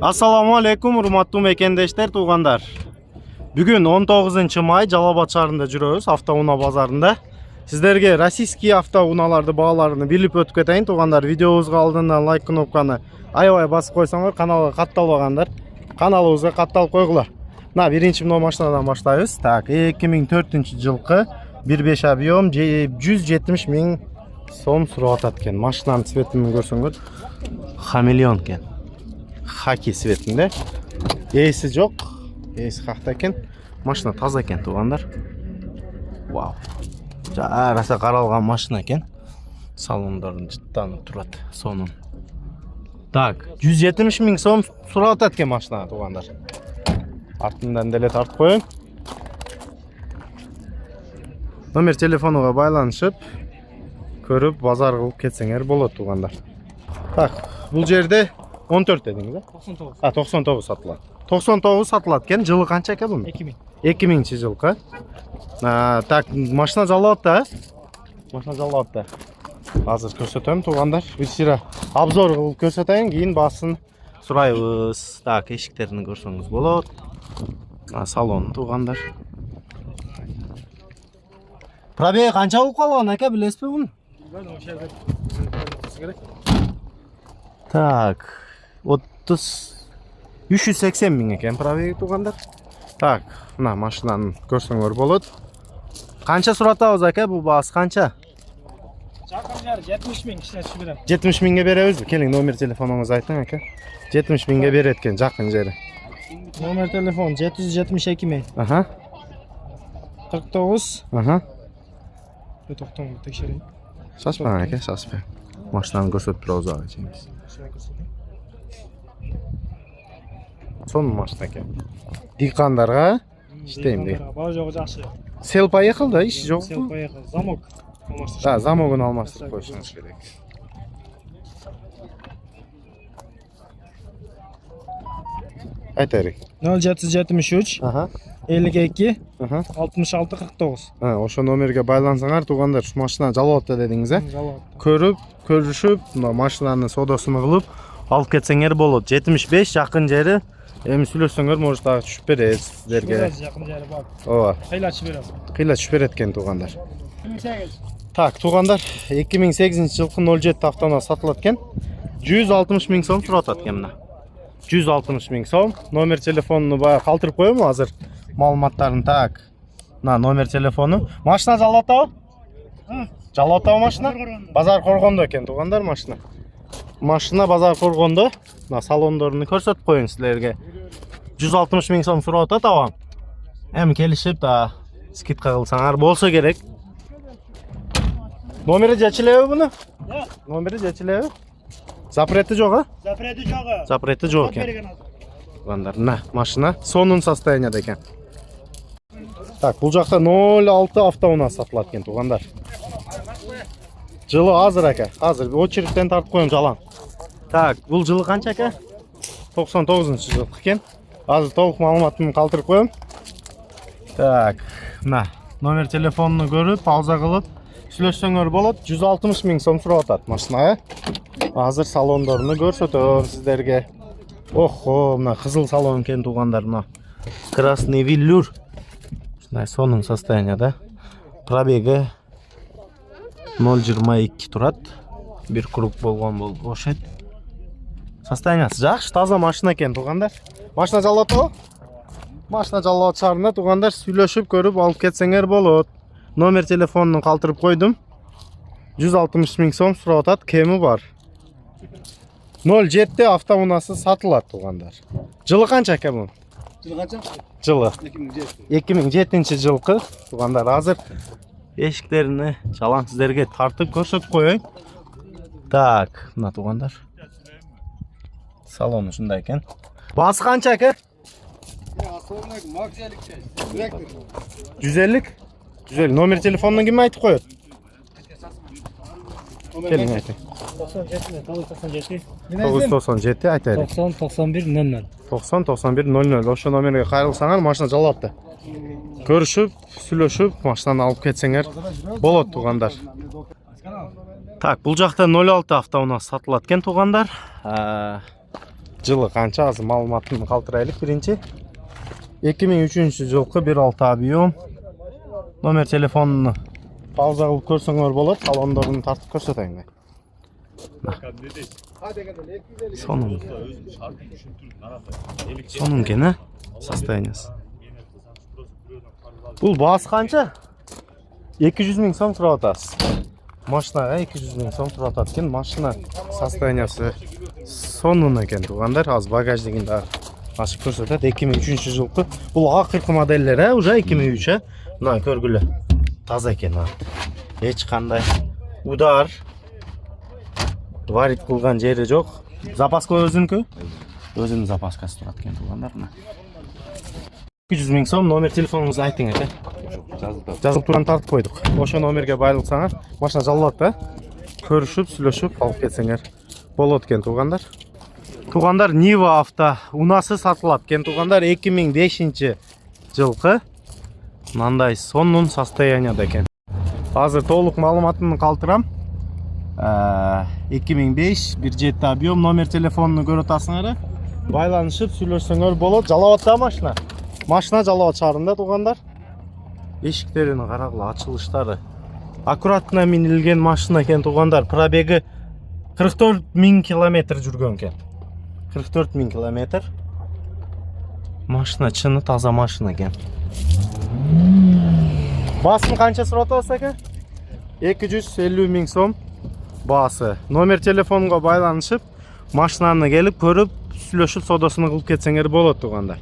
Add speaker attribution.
Speaker 1: Assalamu alaikum, urmаттуу мекендештер, туугандар. Бүгүн 19 май Жалал Абад шаарында жүрөбүз, автоунаа базарында. Сиздерге российский автоунааларды бааларын билип өтүп кетейин, туугандар. Видеобузга алдынан лайк кнопканы аябай басып койсоңор, каналга катталбагандар, каналыбызга катталып койгула. Мына биринчи мына машинадан баштайбыз. Так, 2004-жылкы 1.5 объем 170 миң сом сурап атат экен. Машинанын цветин көрсөңөр, хамелеон экен. Хаки светинде. Эси жок. Эси какта экен. Машина таза экен, туугандар. Вау. Жараса каралган машина экен. Салондорун жыттанып турат, сонун. Так, 170 миң сом сурап атат экен машина, туугандар. Артынан деле тартып коеюн. Номер телефонуга байланышып, көрүп базар кылып кетсеңер болот, туугандар. Так, бул жерде 14 дедиңиз, а? 99. 99 сатылат. 99 сатылат экен. Жылы канча экен бул? 2000. 2000 жылкы. Так, машина жалап да. Машина жалап да. Азыр көрсөтөм, туугандар. Бир сыйра обзор кылып көрсөтөйүн, кийин баасын сурайбыз. Так, эшиктерин көрсөңүз болот. Салон, туугандар. Пробег канча болуп калган ака, билесизби буну? Так, 380 миң экен пробеги, туугандар. Так, мына машинаны көрсөңөр болот. Канча суратабыз ака, бул баасы канча?
Speaker 2: Жакын жары 70 миң кичине түшүп берем.
Speaker 1: 70 миңге беребизби? Келиң, номер телефонуңузду айтың ака. 70 миңге берет экен жакын жери.
Speaker 2: Номер телефон 772 миң.
Speaker 1: Аха.
Speaker 2: 49.
Speaker 1: Аха.
Speaker 2: Токтоң текшерейин.
Speaker 1: Саспаң ака, саспаң. Машинаны көрсөтүп турабыз ага чейинбиз. Сонун машина экен. Дикандарга иштейм деген.
Speaker 2: Баа жогу жакшы.
Speaker 1: Сел поехал да, иш жок.
Speaker 2: Сел поехал. Замок.
Speaker 1: Да, замогун алмаштырып коюшуңуз керек. Айтарик.
Speaker 2: 0773
Speaker 1: Аха.
Speaker 2: 52
Speaker 1: Аха.
Speaker 2: 66 49.
Speaker 1: Ошо номерге байлансаңар, туугандар, ушу машина жалап атты дедиңиз, э? Көрүп, көрүшүп, мына машинанын содосун кылып алып кетсеңер болот. 75 жакын жери. Эми сүйлөшсөңөр, может дагы түшүп беребиз сиздерге.
Speaker 2: Жакын жери бар.
Speaker 1: Ооба.
Speaker 2: Кыйла түшүп берем.
Speaker 1: Кыйла түшүп берет экен, туугандар.
Speaker 2: 2008.
Speaker 1: Так, туугандар, 2008-жылкы 07 автоунаа сатылат экен. 160 миң сом турат экен мына. 160 миң сом. Номер телефонуну бая калтырып коёмун азыр. Маалыматтарын. Так. Мына номер телефону. Машина жалап атабы? Жалап атабы машина? Базар Коргондо экен, туугандар, машина. Машина базар Коргондо. Мына салондорун көрсөтүп коеюн силерге. 160 миң сом сурап атат абам. Эми келишип да скидка кылсаңар болсо керек. Номери жечилеби буну? Номери жечилеби? Запрети жок, а?
Speaker 2: Запрети жок.
Speaker 1: Запрети жок экен. Туугандар, мына машина сонун состоянияда экен. Так, бул жакта 06 автоунаа сатылат экен, туугандар. Жылы азыр ака. Азыр очередтен тартып коем жалаң. Так, бул жылы канча ака? 99-жылкы экен. Азыр толук маалыматын калтырып коем. Так, мына номер телефонуну көрүп, пауза кылып сүйлөшсөңөр болот. 160 миң сом сурап атат машина. Азыр салондорун көрсөтөм сиздерге. Охо, мына кызыл салон экен, туугандар, мына. Красный велюр. Ушундай сонун состоянияда. Пробеги 0,22 турат. Бир круг болгон болуп окшойт. Состояниясы жакшы, таза машина экен, туугандар. Машина жалап атабы? Машина жалап шаарында, туугандар, сүйлөшүп көрүп алып кетсеңер болот. Номер телефонун калтырып койдум. 160 миң сом сурап атат, кеми бар. 07 автоунасы сатылат, туугандар. Жылы канча экен бул?
Speaker 2: Жылы канча?
Speaker 1: Жылы 2007-жылкы, туугандар. Азыр эшиктерини жалаң сиздерге тартып көрсөтүп коеюн. Так, мына туугандар. Салону ушундай экен. Баасы канча экен? 150. 150. Номер телефонун ким айтып коет? Келиң айтың. 997 айтайын.
Speaker 2: 90-91-00.
Speaker 1: 90-91-00. Ошо номерге кайрылсаңар, машина жалапты. Көрүшүп, сүйлөшүп, машинаны алып кетсеңер болот, туугандар. Так, бул жакта 06 автоунаа сатылат экен, туугандар. Жылы қанша азы маалыматын калтырайлык. Биринчи 2003 жылкы 1.6 объем. Номер телефонуну пауза кылып көрсөңөр болот. Салондорун тартып көрсөтөйүн. Сонун экен, состояниясы. Бул баасы канча? 200 000 сом туруп атасыз. Машинага 200 000 сом туруп атат экен. Машина состояниясы сонун экен туугандар. Аз багаждыгында ачып көрсөтөт. 2003 жылкы. Бул акыркы модельдер, уже 2003. Мына көргүлө. Таза экен. Эч кандай удар варит кылган жери жок. Запаска өзүнкү. Өзүнүн запаскасы турат экен туугандар. 200 000 сом. Номер телефонуңузду айтың эке. Жазып турган тартып койдук. Ошо номерге байлыксаңар, машина жалалат да. Көрүшүп, сүйлөшүп алып кетсеңер болот экен туугандар. Туугандар, Niva авто унасы сатылат экен туугандар. 2005 жылкы. Мындай сонун состоянияда экен. Азыр толук маалыматын калтырам. 2005 1.7 объем, номер телефонуну көрүп атасыңар. Байланышып сүйлөшсөңөр болот. Жалабат да машина. Машина Жалал Абад шаарында туугандар. Эшиктерин карагыла, ачылыштары аккуратно минилген машина экен туугандар. Пробеги 44 000 километр жүргөн экен. 44 000 километр. Машина чыны таза машина экен. Баасын канча сурап атасыз эке? 250 000 сом баасы. Номер телефонго байланышып, машинаны келип көрүп, сүйлөшүп, содосуну кылып кетсеңер болот туугандар.